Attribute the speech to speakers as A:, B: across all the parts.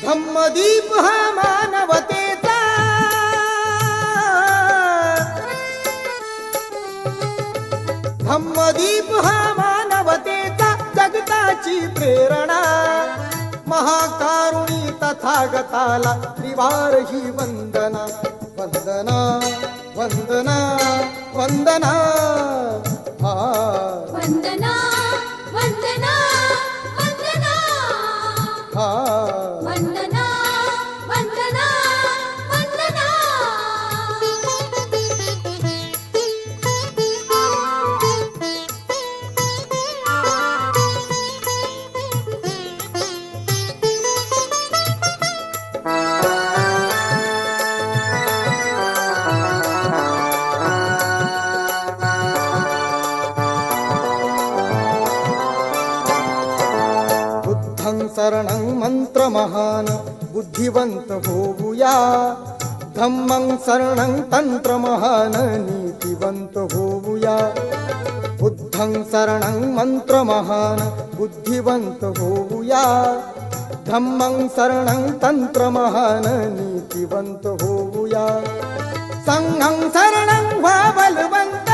A: धम्मदीप हा मानवतेचा, धम्मदीप हा मानवतेचा जगताची प्रेरणा, महाकारुणी तथागताला त्रिवार ही वंदना, वंदना वंदना वंदना हा
B: वंदना वंदना वंदना
A: हा
B: वंदना वंदना वंदना
A: शरणं मंत्र महान बुद्धिवंत होऊया, धम्मं शरणं तंत्र महान नीतिवंत होऊया, बुद्धं शरणं मंत्र महान बुद्धिवंत होऊया, धम्मं शरणं तंत्र महान नीतिवंत होऊया, संघं शरणं व्हा बलवंत,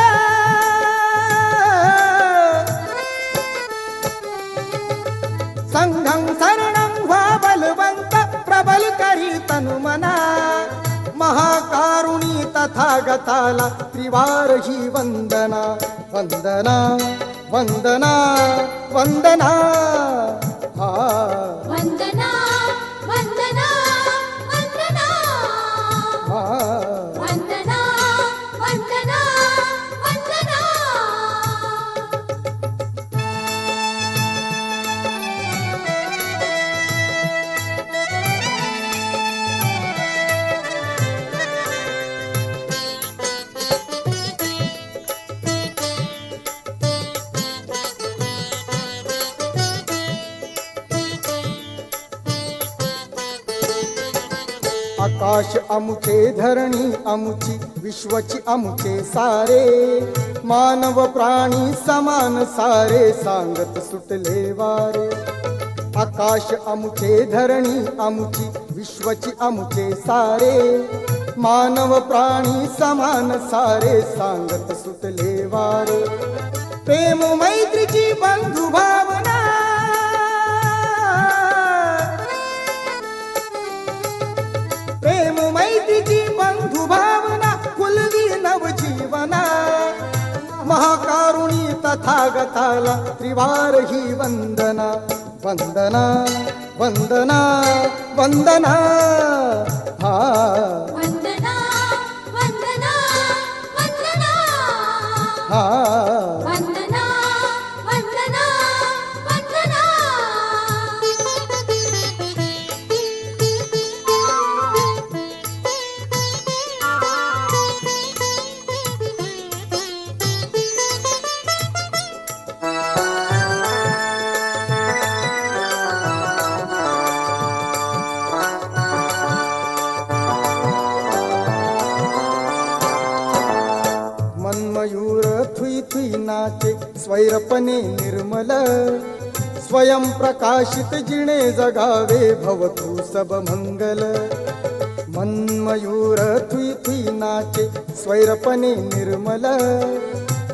A: संघं शरणं व्हा बलवंत, प्रबल करी तनुमना, महाकारुणी तथागताला त्रिवार ही वंदना, वंदना वंदना वंदना हा
B: वंदना वंदना वंदना
A: हा
B: वंदना वंदना वंदना
A: आकाश अमुचे धरणी अमुची विश्वची अमुचे सारे, मानव प्राणी समान सारे सांगत सुटले वारे, आकाश अमुचे धरणी अमुची विश्वची अमुचे सारे, मानव प्राणी समान सारे सांगत सुटले वारे, प्रेम मैत्रीची बंधु भावना, प्रेम मैत्रीची बंधु भावना फुलवी नवजीवना, महाकारुणी तथागताला त्रिवार ही वंदना, वंदना वंदना वंदना हा
B: वंदना वंदना वंदना
A: हा
B: वंदना वंदना वंदना
A: मयूर थुई थुई नाचे स्वैरपणे निर्मल, स्वयं प्रकाशित जिणे जगावे भवतु सब मंगल, मयूर थुई थुई नाचे स्वैरपणे निर्मल,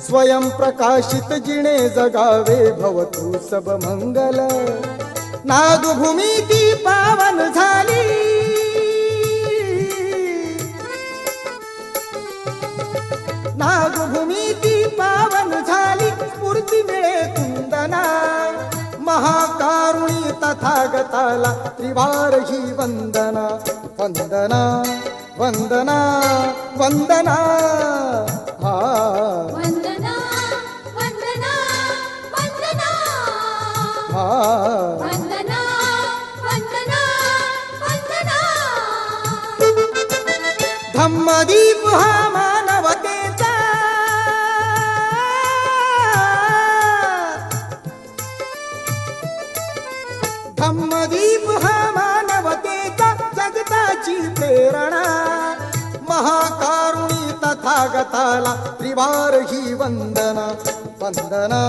A: स्वयं प्रकाशित जिणे जगावे भवतु सब मंगल, नागभूमी ती पावन झाली, नागभूमी ती पावन झाली, स्फूर्ती मिळे कुंदना, महाकारुणी तथागताला त्रिवार ही वंदना, वंदना वंदना वंदना हा
B: वंदना वंदना वंदना
A: हा
B: वंदना वंदना वंदना
A: धम्मदीप हा मानवतेचा, धम्मदीप हा मानवतेचा जगताची प्रेरणा, महाकारुणी तथागताला त्रिवार ही वंदना, वंदना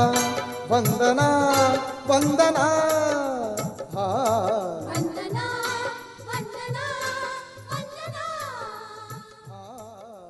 A: वंदना वंदना हा